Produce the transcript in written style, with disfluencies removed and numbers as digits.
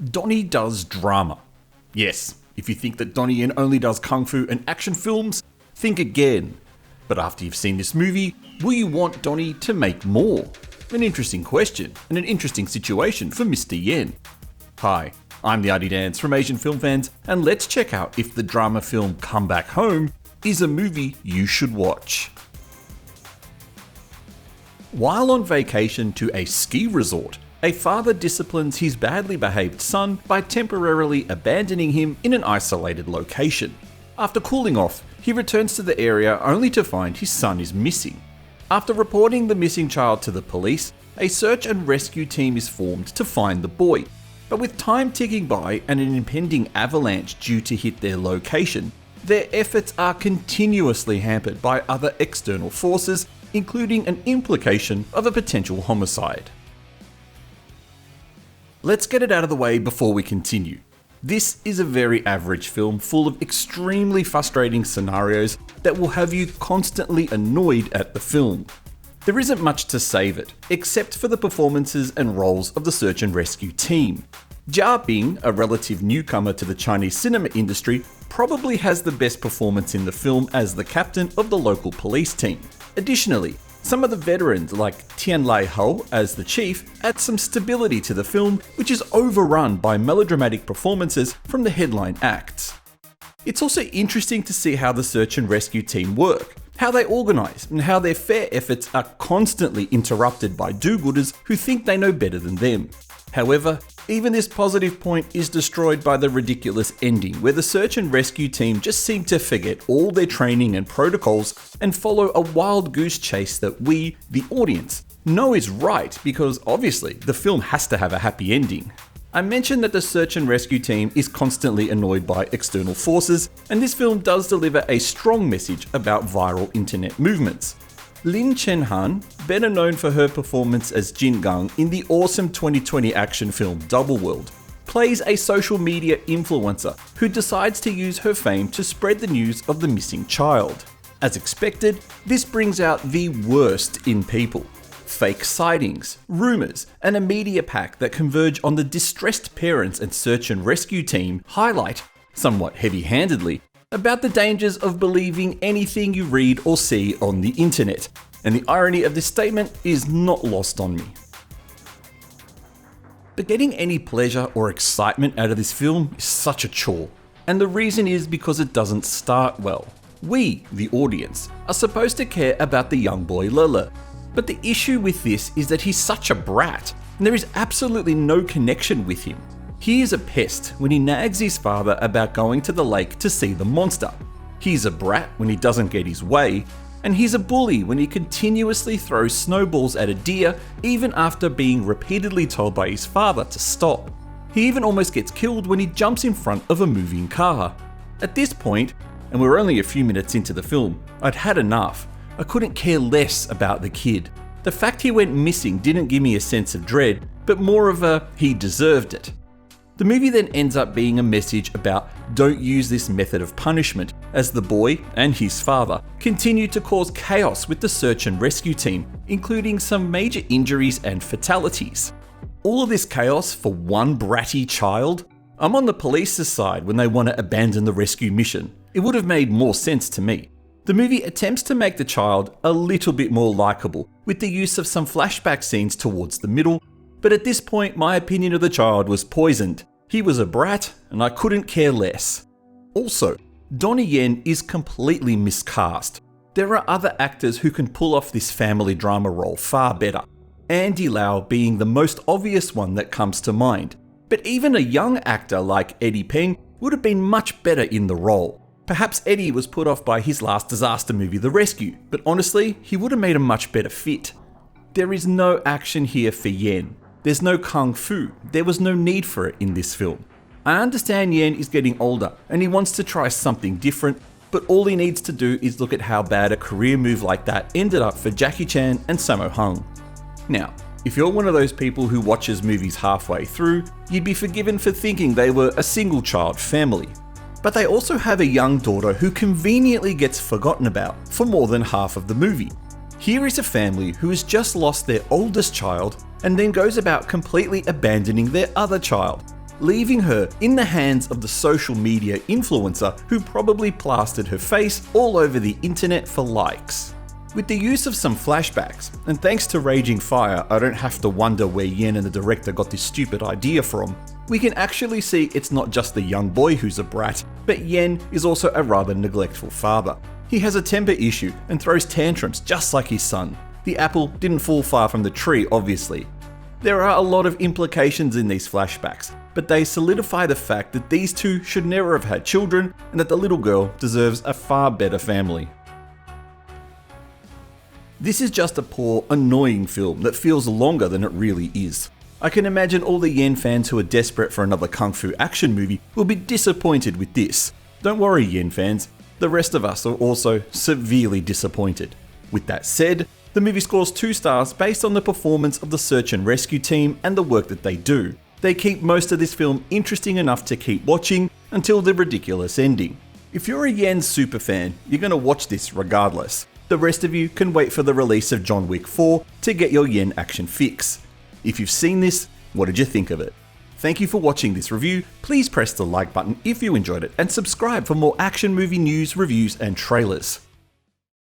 Donnie does drama. Yes, if you think that Donnie Yen only does kung fu and action films, think again. But after you've seen this movie, will you want Donnie to make more? An interesting question, and an interesting situation for Mr. Yen. Hi, I'm the Artie Dance from Asian Film Fans, and let's check out if the drama film Come Back Home is a movie you should watch. While on vacation to a ski resort, a father disciplines his badly behaved son by temporarily abandoning him in an isolated location. After cooling off, he returns to the area only to find his son is missing. After reporting the missing child to the police, a search and rescue team is formed to find the boy. But with time ticking by and an impending avalanche due to hit their location, their efforts are continuously hampered by other external forces, including an implication of a potential homicide. Let's get it out of the way before we continue. This is a very average film full of extremely frustrating scenarios that will have you constantly annoyed at the film. There isn't much to save it, except for the performances and roles of the search and rescue team. Jia Bing, a relative newcomer to the Chinese cinema industry, probably has the best performance in the film as the captain of the local police team. Additionally, some of the veterans like Tian Lai Ho as the chief add some stability to the film, which is overrun by melodramatic performances from the headline acts. It's also interesting to see how the search and rescue team work, how they organise, and how their fair efforts are constantly interrupted by do-gooders who think they know better than them. However, even this positive point is destroyed by the ridiculous ending, where the search and rescue team just seem to forget all their training and protocols and follow a wild goose chase that we, the audience, know is right because obviously the film has to have a happy ending. I mentioned that the search and rescue team is constantly annoyed by external forces, and this film does deliver a strong message about viral internet movements. Chenhan, better known for her performance as Jin Gang in the awesome 2020 action film Double World, plays a social media influencer who decides to use her fame to spread the news of the missing child. As expected, this brings out the worst in people. Fake sightings, rumours, and a media pack that converge on the distressed parents and search and rescue team highlight, somewhat heavy-handedly, about the dangers of believing anything you read or see on the internet, and the irony of this statement is not lost on me. But getting any pleasure or excitement out of this film is such a chore, and the reason is because it doesn't start well. We, the audience, are supposed to care about the young boy Lele, but the issue with this is that he's such a brat, and there is absolutely no connection with him. He is a pest when he nags his father about going to the lake to see the monster. He's a brat when he doesn't get his way, and he's a bully when he continuously throws snowballs at a deer even after being repeatedly told by his father to stop. He even almost gets killed when he jumps in front of a moving car. At this point, and we're only a few minutes into the film, I'd had enough. I couldn't care less about the kid. The fact he went missing didn't give me a sense of dread, but more of a he deserved it. The movie then ends up being a message about don't use this method of punishment, as the boy and his father continue to cause chaos with the search and rescue team, including some major injuries and fatalities. All of this chaos for one bratty child? I'm on the police's side when they want to abandon the rescue mission. It would have made more sense to me. The movie attempts to make the child a little bit more likeable with the use of some flashback scenes towards the middle, but at this point my opinion of the child was poisoned. He was a brat and I couldn't care less. Also, Donnie Yen is completely miscast. There are other actors who can pull off this family drama role far better, Andy Lau being the most obvious one that comes to mind, but even a young actor like Eddie Peng would have been much better in the role. Perhaps Eddie was put off by his last disaster movie The Rescue, but honestly, he would have made a much better fit. There is no action here for Yen. There's no kung fu. There was no need for it in this film. I understand Yen is getting older and he wants to try something different, but all he needs to do is look at how bad a career move like that ended up for Jackie Chan and Sammo Hung. Now, if you're one of those people who watches movies halfway through, you'd be forgiven for thinking they were a single child family. But they also have a young daughter who conveniently gets forgotten about for more than half of the movie. Here is a family who has just lost their oldest child and then goes about completely abandoning their other child. leaving her in the hands of the social media influencer who probably plastered her face all over the internet for likes. With the use of some flashbacks, and thanks to Raging Fire, I don't have to wonder where Yen and the director got this stupid idea from, we can actually see it's not just the young boy who's a brat, but Yen is also a rather neglectful father. He has a temper issue and throws tantrums just like his son. The apple didn't fall far from the tree, obviously. There are a lot of implications in these flashbacks, but they solidify the fact that these two should never have had children and that the little girl deserves a far better family. This is just a poor, annoying film that feels longer than it really is. I can imagine all the Yen fans who are desperate for another kung fu action movie will be disappointed with this. Don't worry, Yen fans, the rest of us are also severely disappointed. With that said, the movie scores 2 stars based on the performance of the search and rescue team and the work that they do. They keep most of this film interesting enough to keep watching until the ridiculous ending. If you're a Yen superfan, you're going to watch this regardless. The rest of you can wait for the release of John Wick 4 to get your Yen action fix. If you've seen this, what did you think of it? Thank you for watching this review. Please press the like button if you enjoyed it and subscribe for more action movie news, reviews and trailers.